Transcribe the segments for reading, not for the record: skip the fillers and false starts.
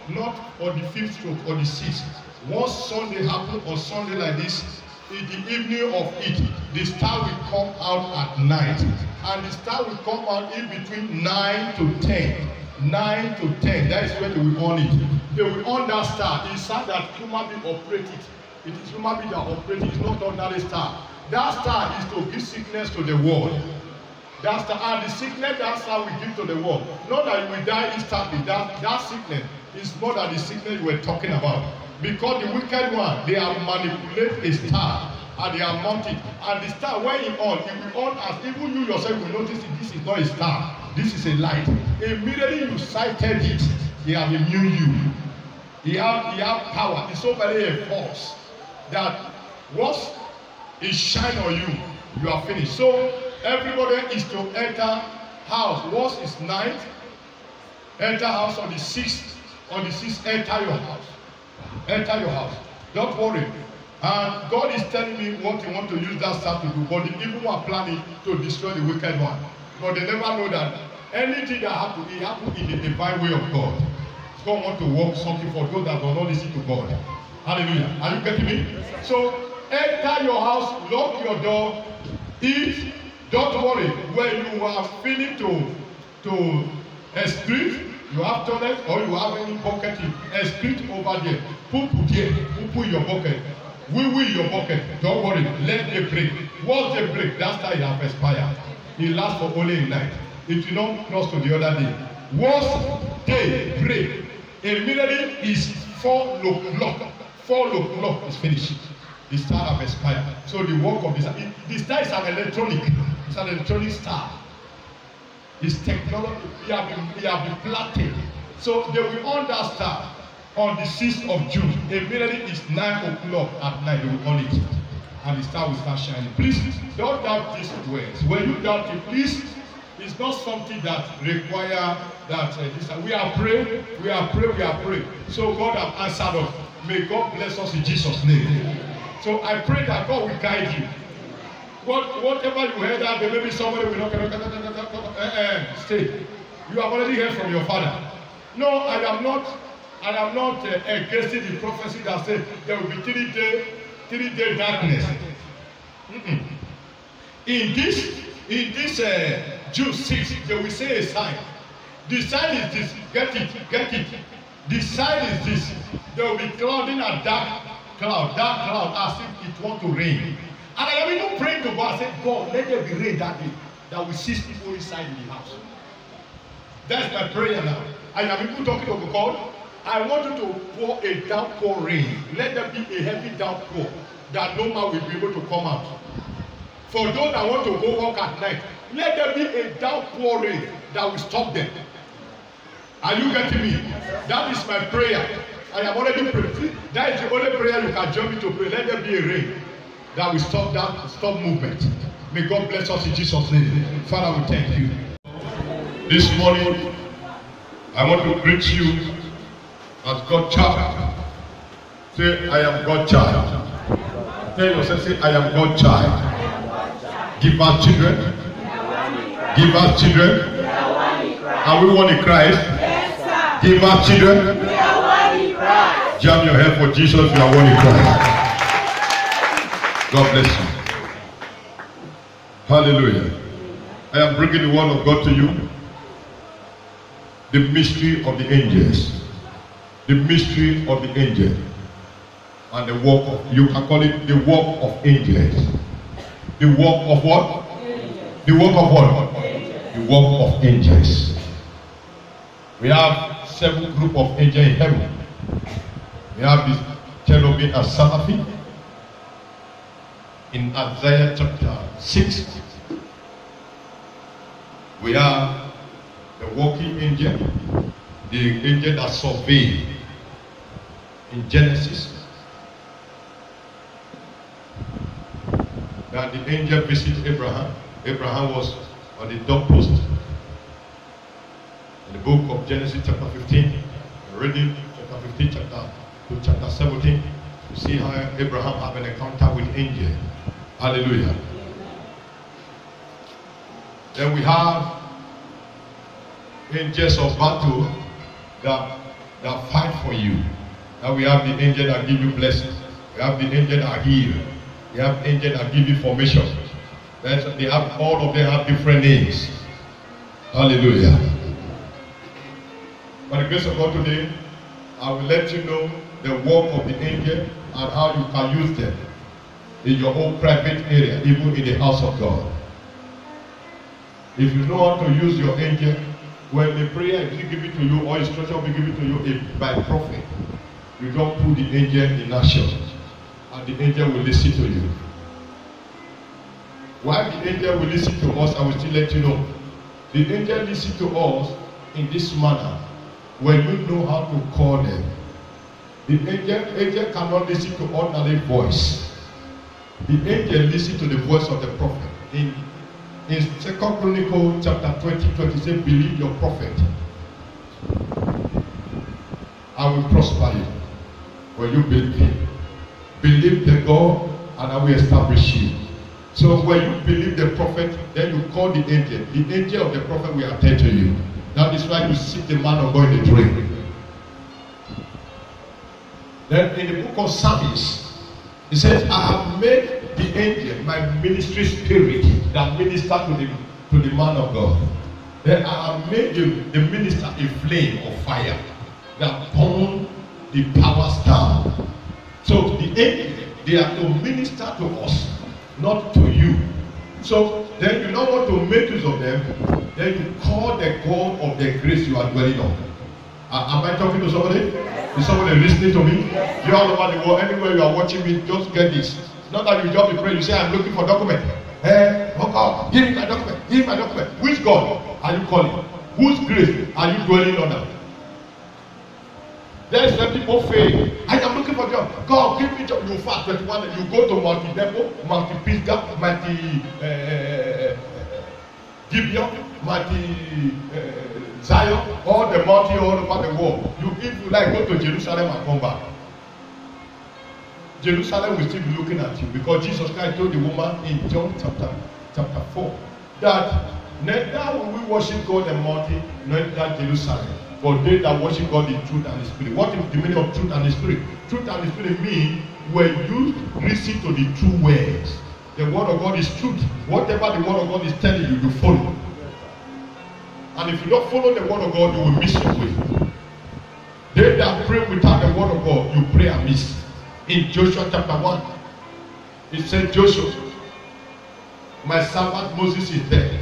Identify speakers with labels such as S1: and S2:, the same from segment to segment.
S1: not on the 5th stroke or the 6th. Once Sunday happen on Sunday like this, in the evening of it, the star will come out at night. And the star will come out in between 9 to 10. 9 to 10, that is where they will on it. They will on that star. It's sad that human being operate it. It is human being that operate it. It's not ordinary star. That star is to give sickness to the world. That star, and the sickness that star will give to the world. Not that you will die instantly. That sickness is more than the sickness we were talking about. Because the wicked one, they have manipulated a star and they have mounted. And the star, when it will on as even you yourself will notice it, this is not a star. This is a light. Immediately you sighted it, he have immune you. He have power. It's so very a force that once it shine on you, you are finished. So everybody is to enter house. Once it's night, enter house on the 6th. On the 6th, enter your house. Enter your house. Don't worry. And God is telling me what he wants to use that star to do. But the evil one planning to destroy the wicked one. But they never know that anything that happens, it happens in the divine way of God. God wants to work something for those that do not listen to God. Hallelujah. Are you getting me? So enter your house, lock your door, eat. Don't worry. When you are feeling to excrete, you have toilet or you have any bucket, excrete over there. Poo there. Poo in your bucket. Wee your bucket. Don't worry. Let it break. Once they break, that's how it has expired. It lasts for only a night. It will not cross to the other day. Once they break, immediately is 4 o'clock. 4 o'clock is finished. The star have expired. So the work of the star is an electronic. It's an electronic star. It's technology. It have been planted. So they will on that star on the 6th of June. Immediately it's 9 o'clock at night. They will on it. And the star will start shining. Please don't doubt these words. When you doubt it, please, it's not something that require that we are praying, we are praying. So God have answered us. May God bless us in Jesus' name. So I pray that God will guide you. Whatever you heard that there may be somebody will not stay. You have already heard from your father. No, I am not against the prophecy that said there will be 3-day darkness. In this June 6th, they will say a sign. The sign is this. Get it. The sign is this. There will be clouding a dark cloud as if it want to rain. And I am even praying to God. I said, God, let there be rain that day. That will see people inside the house. That's my prayer now. I am even talking to God. I want you to pour a downpour rain. Let there be a heavy downpour that no man will be able to come out. For those that want to go walk at night, let there be a downpour rain that will stop them. Are you getting me? That is my prayer. I have already prayed. That is the only prayer you can join me to pray. Let there be a rain that will stop movement. May God bless us in Jesus' name. Father, we thank you. This morning, I want to greet you as God's child. Say, I am God's child. Tell yourself, say, I am God's child. Give us children. Give us children. Are we one in Christ? Yes, sir. Give us children. We are one in Christ. Jam your head for Jesus. We are one in Christ. God bless you. Hallelujah. I am bringing the word of God to you. The mystery of the angels. The mystery of the angel. And the work of, you can call it the work of angels. The work of what? Angels. The work of what? Angels. The work of angels. We have 7 groups of angels in heaven. We have this cherubim and seraphim. In Isaiah chapter 6, we have the walking angel, the angel that surveyed in Genesis. That the angel visited Abraham. Abraham was on the doorpost. In the book of Genesis chapter 15, reading chapter 15 to chapter 17, you see how Abraham had an encounter with angel. Hallelujah. Then we have angels of battle that that fight for you. And we have the angel that give you blessings. We have the angel that heal. We have angel that give you formation. They have, all of them have different names. Hallelujah. By the grace of God today, I will let you know the work of the angel and how you can use them in your own private area, even in the house of God. If you know how to use your angel, when the prayer is given to you or instruction will be given to you by prophet, you don't put the angel in action, and the angel will listen to you. While the angel will listen to us, I will still let you know. The angel listen to us in this manner when you know how to call them. The angel cannot listen to ordinary voice. The angel listen to the voice of the prophet. In 2 Chronicles chapter 20 say, believe your prophet, I will prosper you. When you believe him, believe the God, and I will establish you. So when you believe the prophet, then you call the angel. The angel of the prophet will attend to you. That is why you see the man of God in the dream. Then in the book of Psalms, it says, I have made the angel my ministry spirit that minister to the man of God. Then I have made the minister a flame of fire that burn the powers down. So the angel, they are to minister to us, not to you. So then you don't want to make use of them, then you call the God of the grace you are dwelling on. Am I talking to somebody? Is somebody listening to me? You're all over the world, anywhere you are watching me, just get this. It's not that you just be praying, you say, I'm looking for document. Oh God, give me my document, give me my document. Which God are you calling? Whose grace are you dwelling on? There is when people fail. I am looking for job. God, give me job. You fast 21. You go to multi-depot, multi-Pisgah, Gibeon, Zion, all the multi all over the world. If you like, go to Jerusalem and come back. Jerusalem will still be looking at you, because Jesus Christ told the woman in John chapter 4 that neither will we worship God in multi, neither Jerusalem. For they that worship God in truth and the spirit. What is the meaning of truth and the spirit? Truth and the spirit mean when you listen to the true words. The word of God is truth. Whatever the word of God is telling you, you follow. And if you don't follow the word of God, you will miss your way. They that pray without the word of God, you pray amiss. In Joshua chapter 1, it said, Joshua, my servant Moses is dead.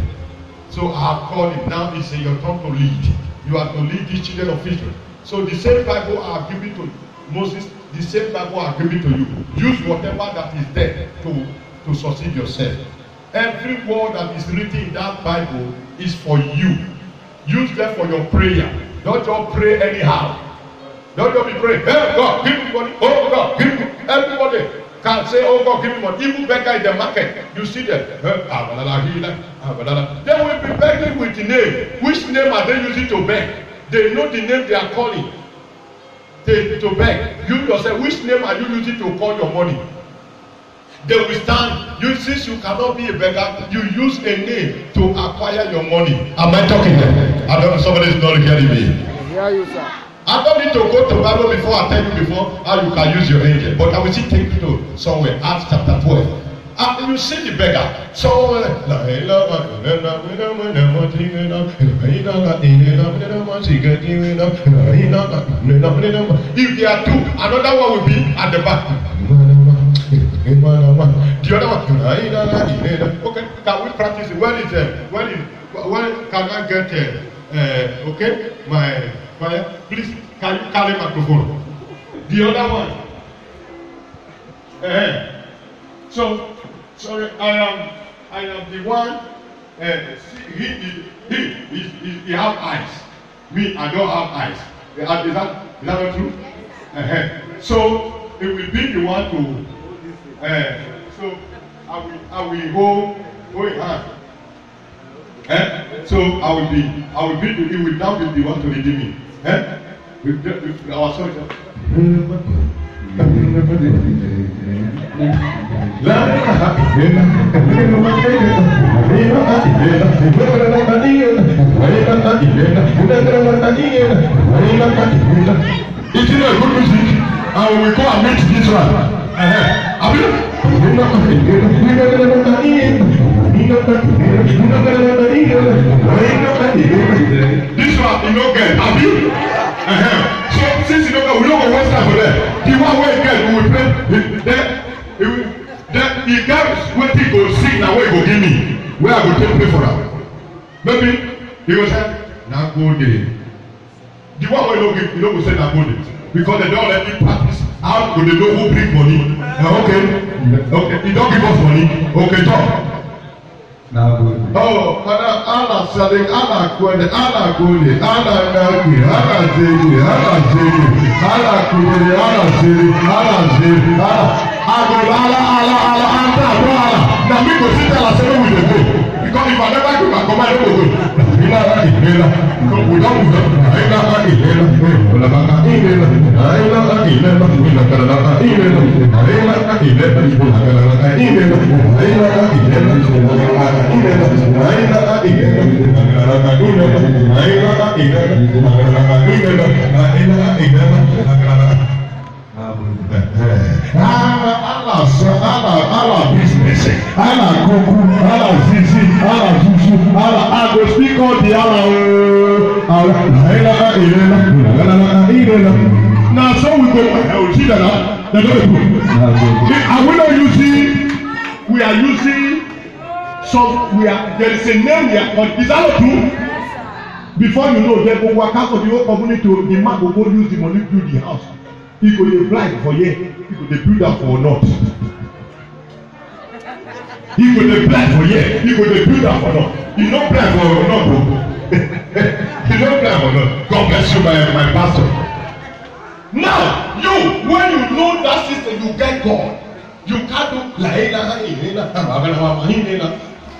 S1: So I have called him. Now it's your turn to lead. You are to lead these children of Israel. So the same Bible I have given to Moses, the same Bible I have given to you. Use whatever that is there to succeed yourself. Every word that is written in that Bible is for you. Use them for your prayer. Don't just pray anyhow. Don't just be praying, hey God, give me money. Oh God, give me. Everybody can say, oh God, give me money. Even beggar in the market, you see them. They will be begging with the name. Which name are they using to beg? They know the name they are calling. To beg. You yourself, which name are you using to call your money? They will stand. You, since you cannot be a beggar, you use a name to acquire your money. Am I talking there? I don't know, somebody is not hearing me.
S2: I hear you, sir.
S1: I don't need to go to Bible before I tell you before how you can use your angel. But I will still take you to somewhere. Acts chapter 12. And you see the beggar. So if there are two, another one will be at the back. The other one. Okay, can we practice it? When can I get okay? My fire, please, can you carry microphone? The other one. So sorry, I am the one. He have eyes. Me, I don't have eyes. Is that not true? So it will be the one to. So I will hold your hand. So I will be it will now be the one to redeem me. With our soldier.
S2: It's a good music, and we go and meet this one. This one, you know, get, have you? So, since you know, we don't go waste time for that. The one way get, we will play. Then he got what he go sing, now where he go give me. Where I go take play for him. Maybe he go say, now go there. The one way you don't go say now go there. Because they don't let me practice. How do they know who bring money? Okay. You don't give us money. Okay, talk. Oh, Allah selling, Allah Kwende, Allah Gole, Allah Naki, Allah Zegi, Allah Zegi, Allah Kwende, Allah Zegi, Allah Zegi, Allah, now me go sit there and say, we dey go. Because if I never give my command, I don't go. Because we don't move. Allah business, Allah kuku, Allah zizi, Allah zuzu, Allah I go speak all the Allah. Now so we go. See that now? That's what we do. And we not using. We are using. Some we are. There is a name we are. Is that not true? Before you know, they go work out for the whole community. The man go go use the money to build the house. He go dey blind for here. He go dey build am for not. He go dey blind for here. He go dey build am for not. He no blind for not o. He no blind for not. God bless you my pastor. Now you when you know that system you get God. You can't do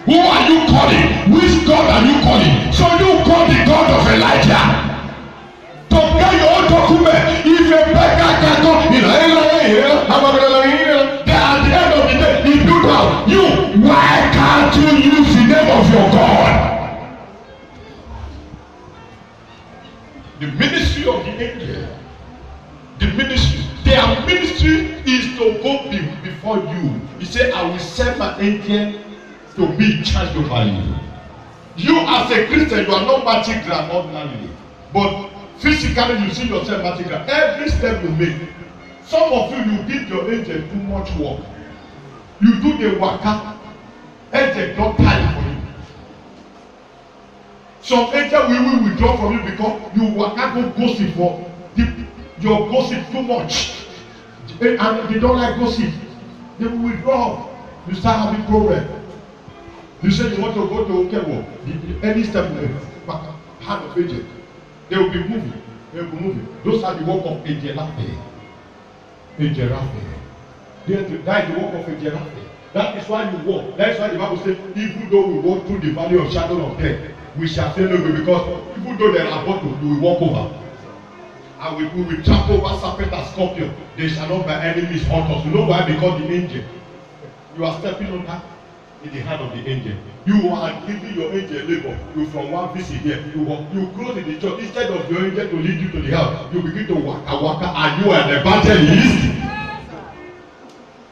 S2: who are you calling? Which God are you calling? So you call the God of Elijah. To get your own document, if a beggar can go, at the end of the day, he do that. You, why can't you use the name of your God? The ministry of the angel, their ministry is to go before you. He said, I will send my angel to be in charge over you. You as a Christian, you are not matching ground ordinarily, but physically you see yourself matching ground. Every step you make, some of you give your angel too much work. You do the waka, angel don't tire for you. Some angel will withdraw from you because you waka go gossip for your gossip too much, and they don't like gossip. They will withdraw. You start having problem. You say you want to go to Okewo, any step you make, hand of angel. They will be moving. They will be moving. Those are the work of Angel Raphael. Angel Raphael. That is the work of Angel Raphael. That is why you walk. That is why the Bible says, even though we walk through the valley of shadow of death, we shall fear no evil, because even though there are bottles, we will walk over. And we will trample over serpent and scorpion. They shall not by enemies hurt us. You know why? Because the angel. You are stepping on that in the hand of the angel. You are giving your angel labor. You from one visit here. You close in the church. Instead of your angel to lead you to the house, you begin to waka, and you are an evangelist.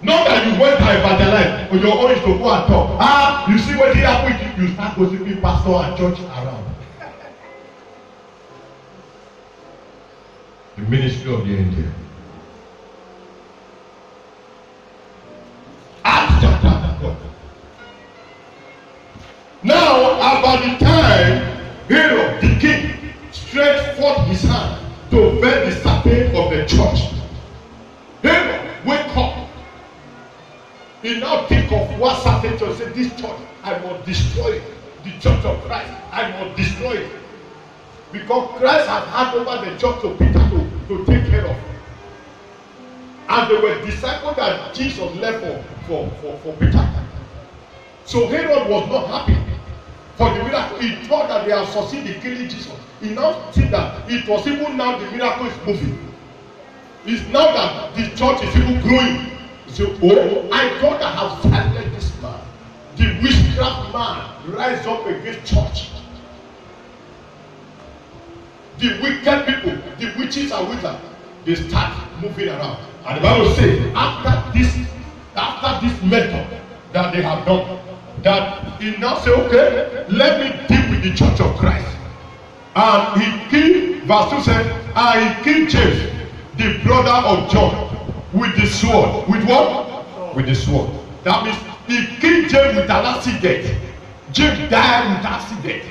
S2: Not that you went to evangelize, but your own is to go and talk. You see what happened? You start gossiping pastor and church around. The ministry of the angel. Acts chapter 4. Now, about the time Herod the king stretched forth his hand to bend the serpent of the church, Herod, wake up. He now think of what serpent church said, this church, I must destroy it. The church of Christ, I must destroy it. Because Christ had handed over the church to Peter to take care of. And they were disciples that Jesus left for Peter. So Herod was not happy for the miracle. He thought that they had succeeded in killing Jesus. He now see that it was even now the miracle is moving.
S1: It's now that the church is even growing. You say, oh, I thought I have silenced this man. The witchcraft man rise up against church. The wicked people, the witches and wizards, they start moving around. And the Bible says, after this method that they have done, that he now say, okay, let me deal with the church of Christ. And he killed, verse 2 says, and he killed James, the brother of John, with the sword. With what? With the sword. That means he killed James with an accident. James died with accident.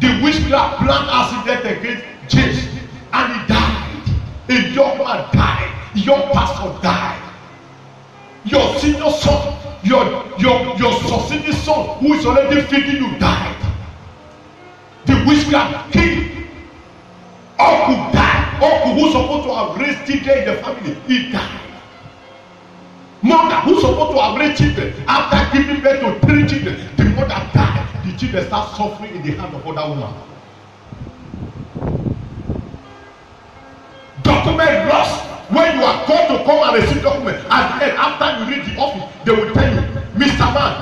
S1: The witchcraft planned accident against James, and he died. A young man died. A young pastor died. Your senior son, your succeeding son, who is already feeding you, died. The witchcraft king, uncle died. Uncle who's supposed to have raised children in the family, he died. Mother who's supposed to have raised children, after giving birth to 3 children, the mother died. The children start suffering in the hand of other woman. Document lost. When you are called to come and receive document, and then after you reach the office, they will tell you, Mr. Man,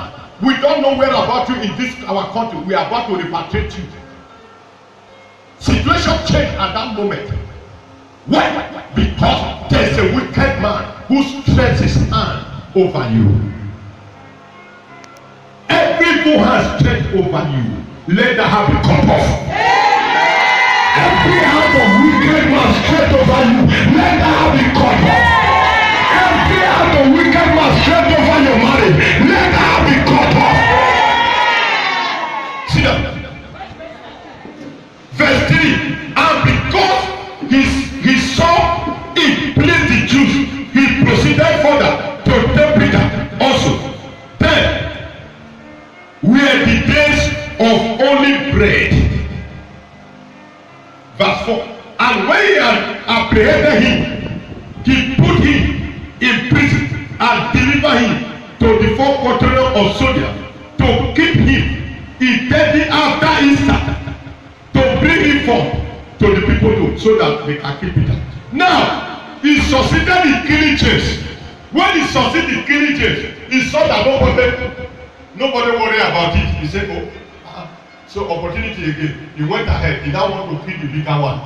S1: we don't know where about you in this our country. We are about to repatriate you. Situation changed at that moment. Why? Because there is a wicked man who stretches his hand over you. Every who has stretched over you, let that have be cut off. Every hand of wicked man stretched over you, let that have be cut off. Every hand of wicked man stretched over your marriage, let that have be cut off. See that? Verse 3. And because he saw it pleased the Jews, he proceeded further to tell Peter also. Then were the days of only bread. Verse 4. And when he had apprehended him, he put him in prison and delivered him to the 4 quaternions of soldiers to keep him immediately after Easter, to bring him forth to the people too, so that they can kill Peter. Now, he succeeded in killing James. When he succeeded in killing James, he saw that nobody worry about it. He said, oh, so opportunity again. He went ahead. He now want to kill the bigger one.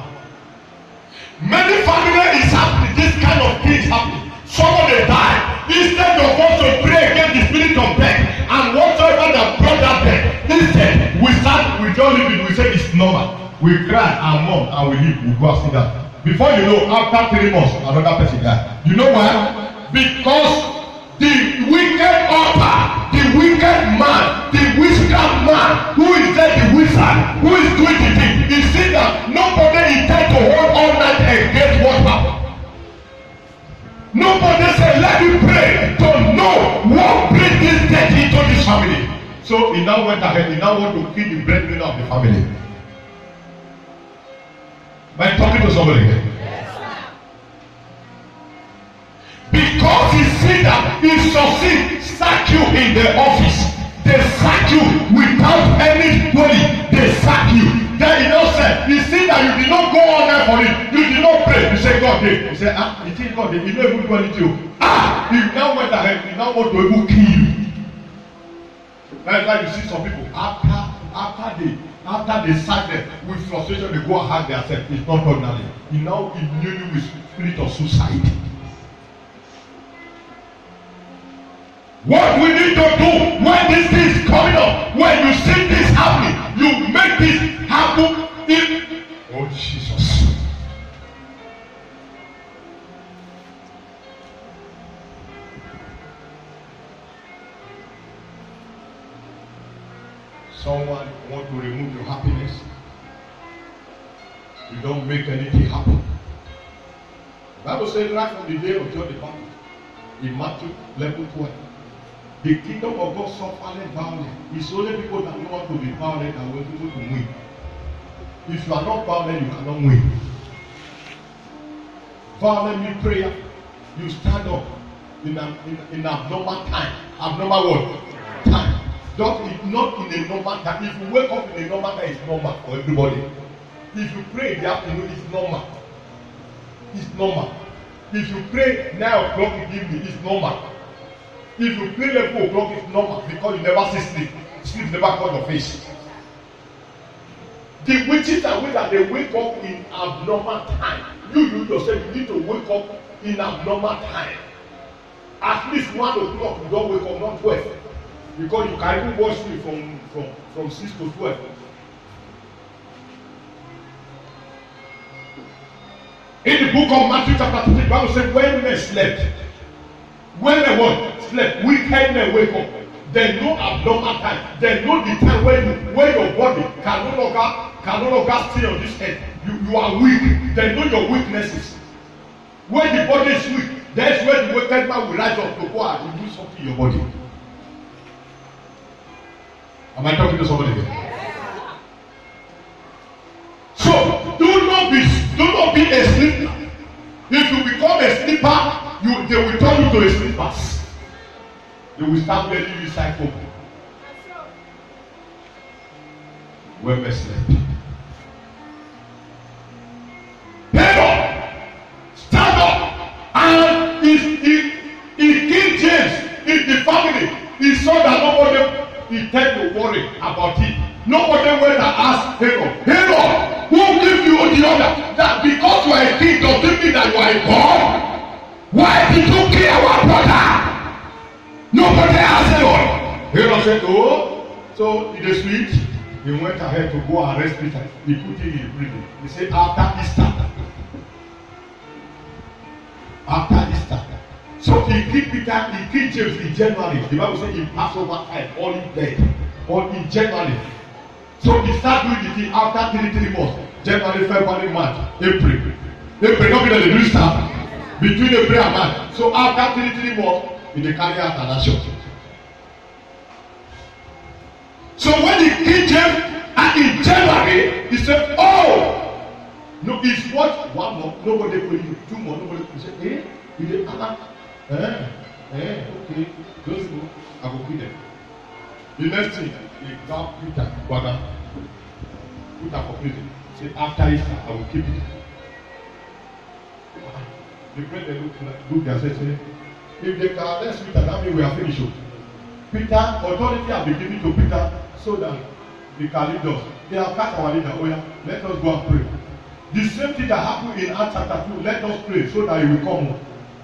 S1: Many families is happening. This kind of thing is happening. Somebody died. Instead of us to pray against the spirit of death and whatsoever that brought that death, instead we don't leave it. We say it's normal. We cry and mourn and we leave. We go and see that. Before you know, after 3 months, another person died. You know why? Because the wicked author, the wicked man, the witchcraft man, who is there, the wizard, who is doing the thing, he see that nobody intend to hold all night against what happened. Nobody say, let me pray to know what brings this death into this family. So he now went ahead, he now want to kill the breadwinner of the family. Am I talking to somebody here? Because he see that he succeed, sack you in the office. They sack you without any money. They sack you. Then he don't say, you see that you did not go on there for it. You did not pray. You say, God did. You say, you think God did. You don't even do anything. He now went ahead. He now want to even kill you. That's why you see some people, after they sack them with frustration, they go and hang themselves. It's not ordinary. He now immune you with spirit of suicide. What we need to do when this thing is coming up, when you see this happening, you make this happen in. Oh Jesus. Someone want to remove your happiness. You don't make anything happen. The Bible says right from the day of John the Baptist in Matthew 11:12. The kingdom of God suffereth violence. It's only people that know how to be violent that will be able to win. If you are not violent, you cannot win. Violent means prayer. You stand up in abnormal time. Abnormal what? Time. Not in a normal time. If you wake up in a normal time, it's normal for everybody. If you pray in the afternoon, it's normal.
S2: It's normal. If you pray 9 o'clock in the evening, it's normal. If you pray 11 o'clock, it's normal because you never see sleep. Sleep never caught your face. The witches are way that they wake up in abnormal time. You yourself, you need to wake up in abnormal time. At least 1 o'clock, you don't wake up, not 12. Because you can even watch me from 6 to 12. In the book of Matthew chapter 3, the Bible says, when men slept, when men what? Slept, wicked men wake up. They know abnormal time. They know the time when your body can no longer stay on this earth. You are weak. They know your weaknesses. When the body is weak, that's when the wicked man will rise up to go out and do something in your body. Am I talking to somebody here? So do not be a sleeper. If you become a sleeper, they will turn you to a sleeper. They will start letting you cycle. When we sleep. Stand up! Stand up! And if King James in the family, he saw that nobody he tend to worry about it. Nobody went and asked Herod, who gave you the order? That because you are a king doesn't mean that you are a god. Why did you kill our brother? Nobody asked Herod. Herod said, oh, so in the street, he went ahead to go arrest Peter. He put him in prison. He said, after Easter. After Easter. So he killed Peter, he killed James in January. The Bible says in Passover time, all in dead. All in January. So he started doing the thing after 3 months. January, February, March, April. April, not because they do start. Between April and March. So after 3 months, he carry out an action. So when he killed James, and in January, he said, oh! No, it's what? 1 month, nobody could you. 2 months, nobody could say, you did okay, those go, I will kill them. The next thing, he grabbed Peter, Put her for prison. Say, after Easter, I will keep it. The brethren look and say, if they can arrest Peter, that means we are finished. Peter, authority have been given to Peter so that they can lead us. They have cast our leader. Oh yeah, let us go and pray. The same thing that happened in Acts chapter 2, let us pray so that he will come home.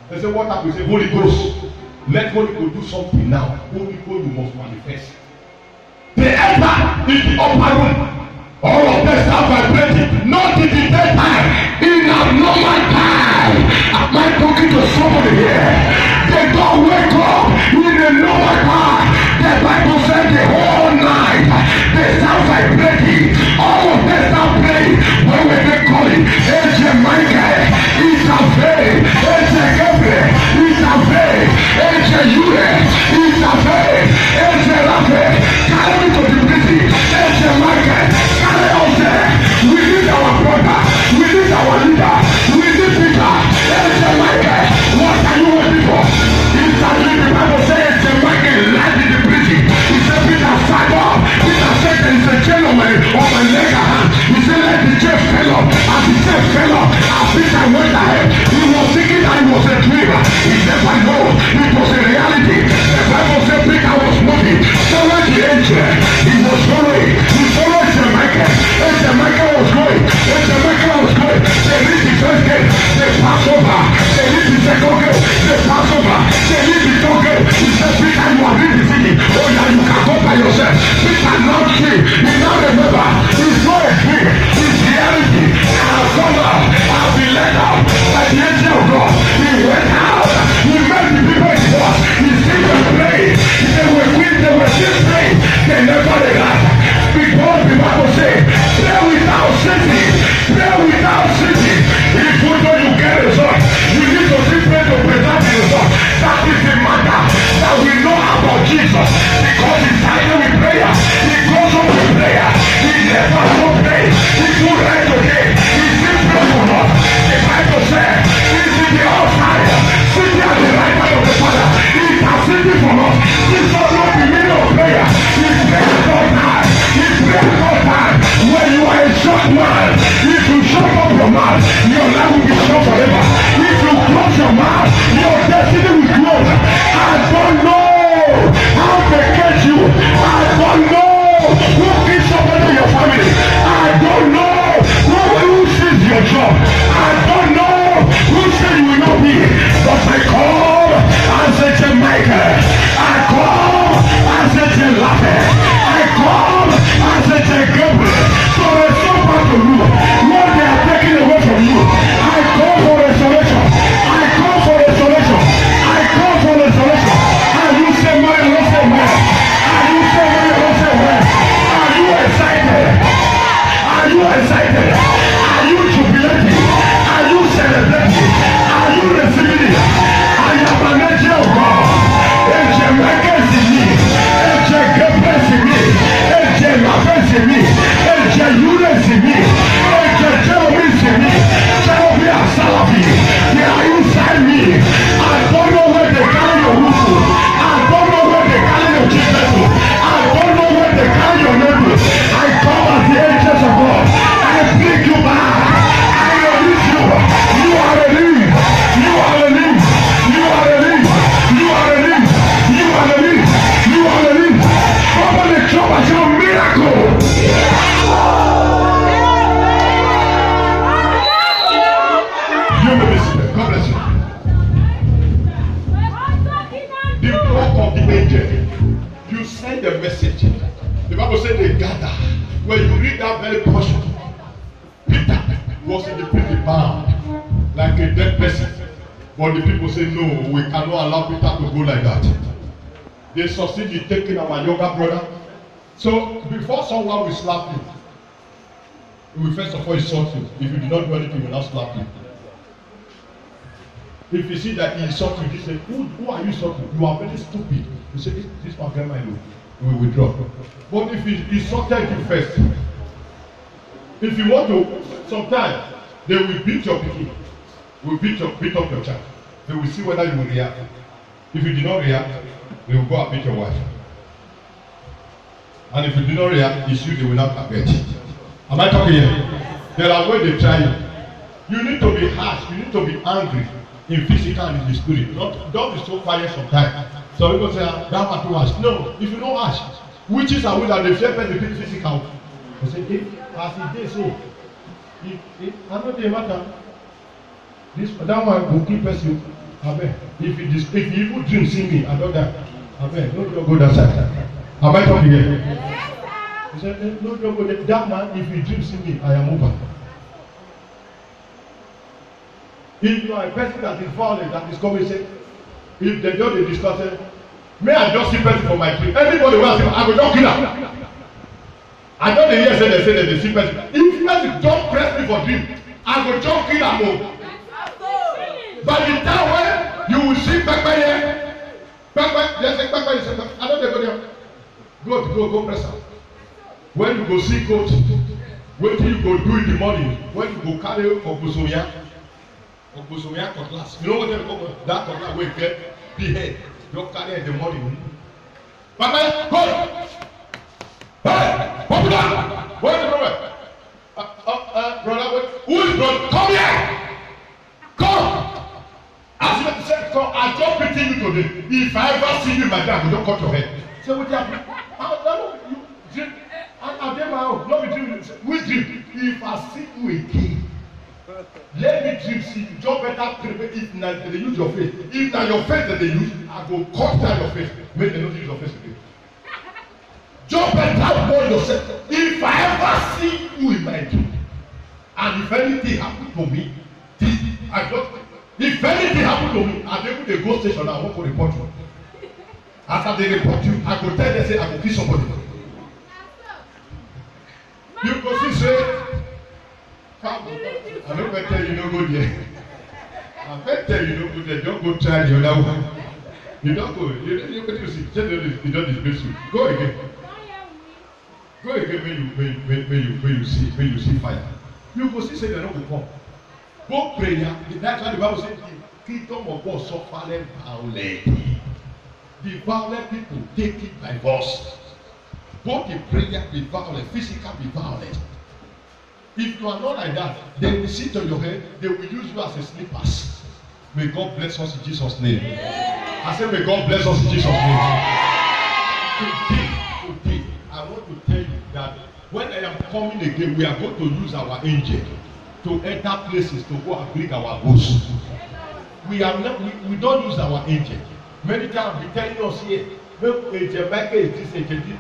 S2: They say, what happened? Say, Holy Ghost. Let Holy Ghost do something now. Holy Ghost, you must manifest. They enter in the upper room. All of them start vibrating. Not in the daytime. In a normal time. Am I talking to somebody here? They don't wake up in a normal time. The Bible said the whole night. They start vibrating. All of them start playing. When we they call it? Angel Michael. It's a faith. Angel Gabriel. It's a faith. Angel Uriel. It's a faith. Angel Raphael. Carry me to the prison. Angel Michael. Carry us there. We need our brother. We need our leader. We need Peter. Angel Michael. What are you waiting for? It's a living Bible says Angel Michael lied in the prison. He said Peter stand up. Peter said there is a gentleman on my leg hand. He said let the chair fell up. As the chair fell up, and Peter went
S1: a dead person. But the people say, no, we cannot allow Peter to go like that. They succeed in taking our younger brother. So before someone will slap you, he will first of all insult you. If you do not do anything, he will not slap you. If you see that he insults you, he say, who are you insulting? You are very stupid. You say, this one grandma alone. You will withdraw. But if he insulted you first, if you want to, sometimes they will beat your pikin. They will beat up your child. They will see whether you will react. If you do not react, they will go and beat your wife. And if you do not react, it's you they will not target. Am I talking here? There are ways they try you. You need to be harsh. You need to be angry in physical and in the spirit. Don't be so quiet sometimes. So people say, that man too harsh. No, if you don't harsh, witches are that they fear the physical. They say, as it is so, I know the matter. That one will keep us you. Amen. If you even dream see me, I know that. Amen. No, don't go that side. Am I talking here? He said, no, don't go there. That man, if you dream see me, I am over. If you are a person that is violent, that is coming, say, if they don't discuss it, may I just see person for my dream? Everybody will say, I will not kill her. I don't hear say that they see person. If person don't press me for dream, I will just kill her more. By the time when you will see Papa here, Papa, they say Papa is I don't go there. Go press her. When you go see coach, wait till you go do in the morning. When you go carry Okusumia cutlass. You know what they call that cutlass wey get big head. You carry in the morning. Papa, go! Hey, popular! What is the problem? Brother, wait. Who is brother? Come here! Come! As you said, come, I don't pity you today. If I ever see you in my dad, you don't cut your head. Say, what happened? You dream. I dream my own. Not be dream. Which dream? If I see you again, let me dream see you. Just better prepare if not they use your face. If not your face that they use, I go cut down your face. Make them not use your face again. Just better warn yourself. If I ever see you in my dream, and if anything happen to me, if anything happen to me, I dey go station I wan go report you. After they report you, I go tell them say I go kill somebody. You go see say, I no go tell you no go there. I bet tell you no go there. Don't go try the other one. You don't go. You see. Just you don't disgrace you. Go again. Go again when you see fire. You go see say they no go come. Go prayer. That's why the Bible says the kingdom of God suffereth violently. The violent people take it by force. Both the prayer be violent, physical be violent. If you are not like that, they will sit on your head, they will use you as a slippers. May God bless us in Jesus' name. Yeah. I say may God bless us in Jesus' name. Today, I want to tell you that when I am coming again, we are going to use our angel to enter places to go and bring our goods. We don't use our angel. Many times we telling us here, Angel Michael is this, Angel this.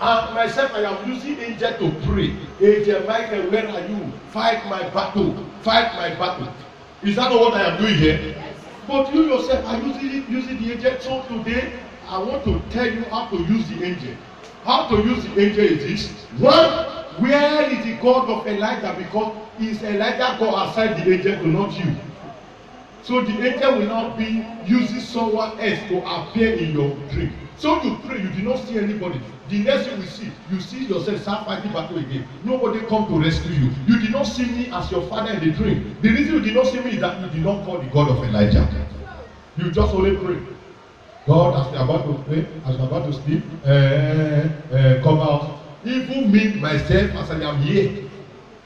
S1: And myself, I am using angel to pray. Angel Michael, where are you? Fight my battle. Fight my battle. Is that not what I am doing here? But you yourself are using the angel. So today, I want to tell you how to use the angel. How to use the angel is this. One, where is the God of Elijah? Because is Elijah God aside the angel to not you? So the angel will not be using someone else to appear in your dream. So you pray, you do not see anybody. The next thing you see yourself start fighting battle again. Nobody come to rescue you. You did not see me as your father in the dream. The reason you did not see me is that you did not call the God of Elijah. You just only pray. God, as you are about to pray, as you are about to sleep, come out. Even me, myself, as I am here,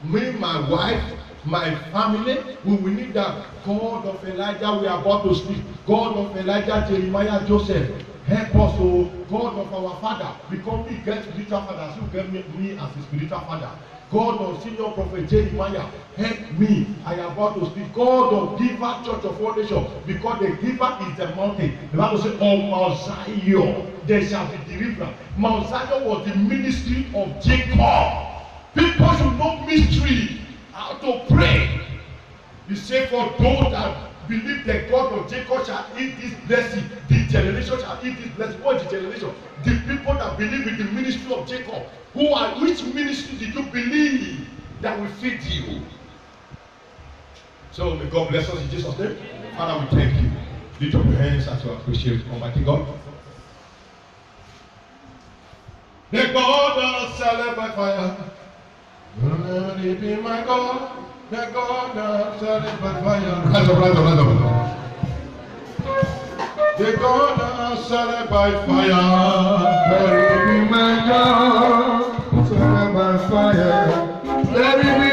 S1: me, my wife, my family, we will need that God of Elijah, we are about to sleep. God of Elijah, Jeremiah, Joseph. Help us, oh God of our Father, because we get spiritual fathers, you get me as a spiritual father. God of senior prophet Jeremiah, help me. I am about to speak. God of Giver Church of All Nations, because the giver is the mountain. The Bible says, on Mount Zion there shall be deliverance. Mount Zion was the ministry of Jacob. People should know mystery, how to pray.
S2: He said, for those that believe the God of Jacob shall eat this blessing, the generation shall eat this blessing. What is the generation? The people that believe in the ministry of Jacob. Which ministry did you believe that will feed you? So may God bless us in Jesus' name. Father, we thank you. Lift up your hands as you appreciate Almighty God. The God that shall by fire. Let it be my God. The God that shall by fire. Rise up, rise up, rise up. The God that shall by fire. Let it be my God. Shall by fire. Let it be